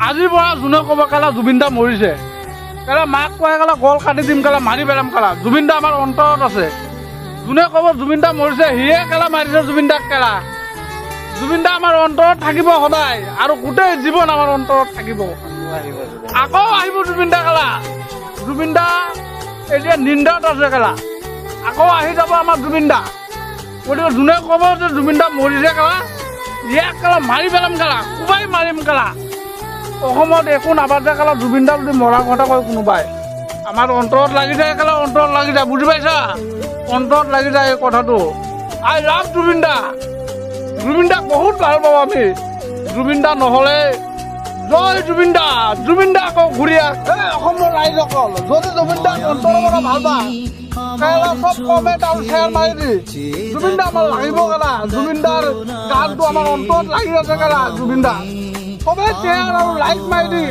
আজিৰ পৰা যোনে ক'ব কেলা জুবিন দা মৰিছে, কেলা মাক কোৱা কেলা গল কাটি দিম, কেলা মাৰি পেলাম, কেলা জুবিন দা আমাৰ অন্তৰত আছে। যোনে ক'ব জুবিন দা মৰিছে সিয়ে কেলা মাৰিছে জুবিন দাক। কেলা জুবিন দা আমাৰ অন্তৰত থাকিব সদায়, আৰু গোটেই জীৱন আমাৰ অন্তৰত থাকিব। আকৌ আহিব জুবিন দা। কেলা জুবিন দা এতিয়া নিন্দাত আছে, কেলা আকৌ আহি যাব আমাৰ জুবিন দা। গতিকে যোনে ক'ব যে জুবিন দা মৰিছে কেলা ইয়াক কেলা মাৰি পেলাম, কেলা কোবাই মাৰিম। কেলা অসমত একো নাবাজে কেলা জুবিন দা যদি মৰা কথা কয় কোনোবাই, আমাৰ অন্তৰত লাগি যায়। কেলা অন্তৰত লাগি যায়, বুজি পাইছা? অন্তৰত লাগি যায় এই কথাটো। আই লাভ জুবিন দা। জুবিন দাক বহুত ভাল পাওঁ আমি। জুবিন দা নহ'লে জয় জুবিন দা। জুবিন দা আকৌ ঘূৰি অসমৰ ৰাইজসকল যদি জুবিন দাক অন্তৰৰ পৰা ভাল পায় চব কমেণ্ট আৰু শ্বেয়াৰ মাৰি দি। জুবিন দা আমাৰ লাগিব কেলা। জুবিন দাৰ গানটো আমাৰ অন্তৰত লাগি আছে কেলা। জুবিন দা সবে শ্বেয়াৰ আৰু লাইক মাৰি দি।